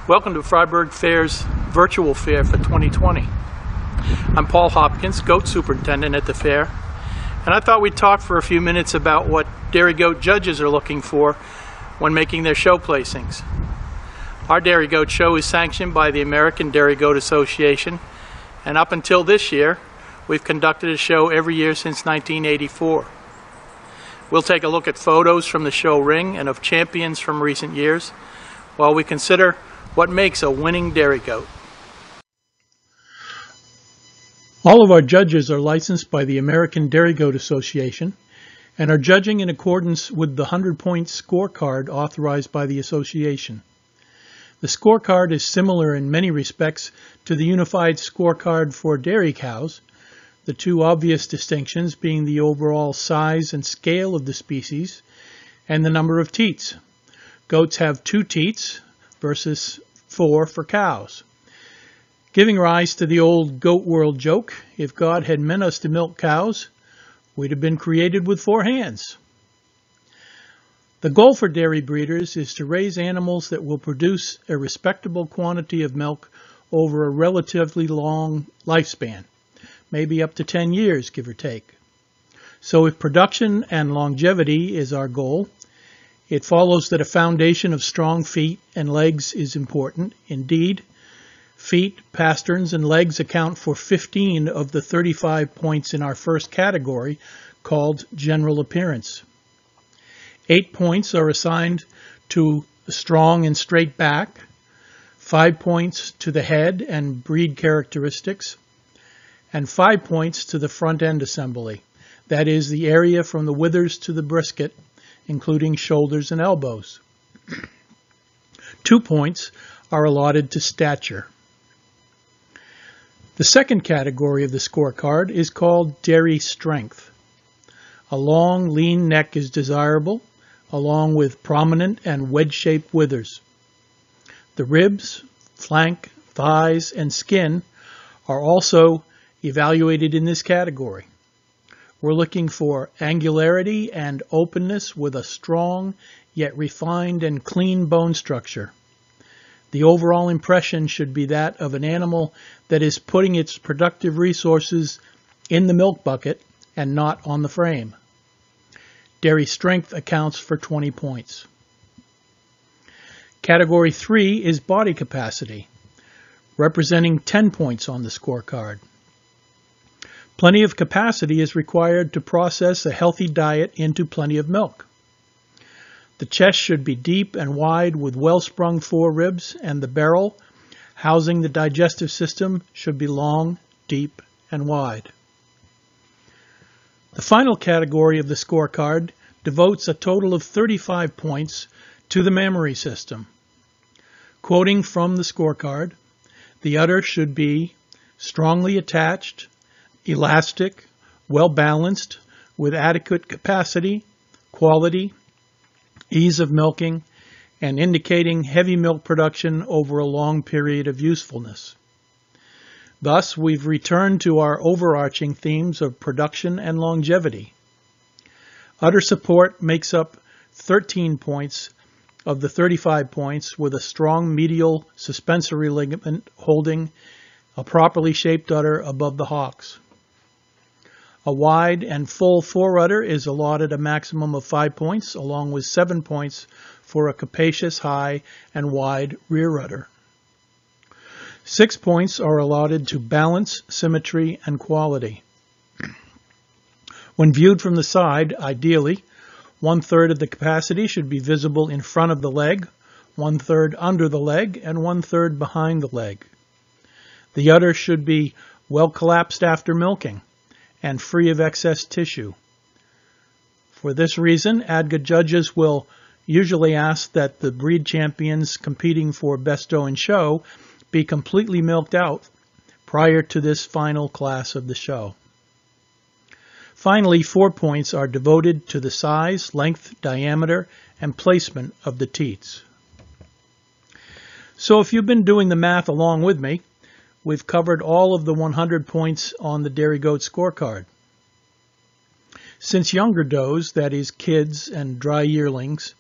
Welcome to Freiburg Fair's virtual fair for 2020. I'm Paul Hopkins, goat superintendent at the fair, and I thought we'd talk for a few minutes about what dairy goat judges are looking for when making their show placings. Our dairy goat show is sanctioned by the American Dairy Goat Association, and up until this year, we've conducted a show every year since 1984. We'll take a look at photos from the show ring and of champions from recent years, while we consider what makes a winning dairy goat. All of our judges are licensed by the American Dairy Goat Association and are judging in accordance with the 100-point scorecard authorized by the association. The scorecard is similar in many respects to the unified scorecard for dairy cows, the two obvious distinctions being the overall size and scale of the species and the number of teats. Goats have 2 teats versus 4 for cows, giving rise to the old goat world joke, if God had meant us to milk cows, we'd have been created with 4 hands. The goal for dairy breeders is to raise animals that will produce a respectable quantity of milk over a relatively long lifespan, maybe up to 10 years, give or take. So if production and longevity is our goal, it follows that a foundation of strong feet and legs is important. Indeed, feet, pasterns, and legs account for 15 of the 35 points in our first category, called general appearance. 8 points are assigned to a strong and straight back, 5 points to the head and breed characteristics, and 5 points to the front end assembly, that is, the area from the withers to the brisket, including shoulders and elbows. 2 points are allotted to stature. The second category of the scorecard is called dairy strength. A long, lean neck is desirable, along with prominent and wedge-shaped withers. The ribs, flank, thighs, and skin are also evaluated in this category. We're looking for angularity and openness with a strong yet refined and clean bone structure. The overall impression should be that of an animal that is putting its productive resources in the milk bucket and not on the frame. Dairy strength accounts for 20 points. Category 3 is body capacity, representing 10 points on the scorecard. Plenty of capacity is required to process a healthy diet into plenty of milk. The chest should be deep and wide with well-sprung foreribs, and the barrel, housing the digestive system, should be long, deep, and wide. The final category of the scorecard devotes a total of 35 points to the mammary system. Quoting from the scorecard, the udder should be strongly attached, elastic, well-balanced, with adequate capacity, quality, ease of milking, and indicating heavy milk production over a long period of usefulness. Thus, we've returned to our overarching themes of production and longevity. Udder support makes up 13 points of the 35 points, with a strong medial suspensory ligament holding a properly shaped udder above the hocks. A wide and full forudder is allotted a maximum of 5 points, along with 7 points for a capacious, high, and wide rear udder. 6 points are allotted to balance, symmetry, and quality. When viewed from the side, ideally, 1/3 of the capacity should be visible in front of the leg, 1/3 under the leg, and 1/3 behind the leg. The udder should be well collapsed after milking and free of excess tissue. For this reason, ADGA judges will usually ask that the breed champions competing for best doe in show be completely milked out prior to this final class of the show. Finally, 4 points are devoted to the size, length, diameter, and placement of the teats. So if you've been doing the math along with me, we've covered all of the 100 points on the dairy goat scorecard. Since younger does, that is kids and dry yearlings,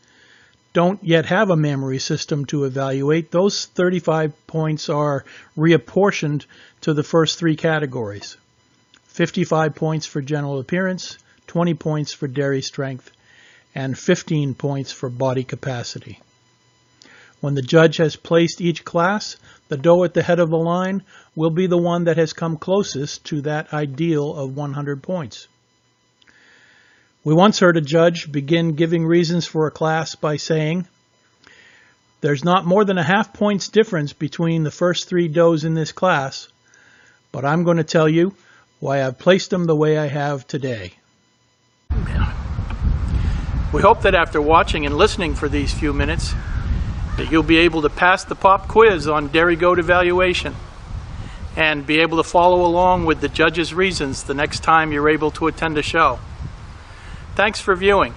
don't yet have a memory system to evaluate, those 35 points are reapportioned to the first three categories. 55 points for general appearance, 20 points for dairy strength, and 15 points for body capacity. When the judge has placed each class, the doe at the head of the line will be the one that has come closest to that ideal of 100 points. We once heard a judge begin giving reasons for a class by saying, "There's not more than a half point's difference between the first three does in this class, but I'm going to tell you why I've placed them the way I have today." We hope that after watching and listening for these few minutes, that you'll be able to pass the pop quiz on dairy goat evaluation and be able to follow along with the judge's reasons the next time you're able to attend a show. Thanks for viewing.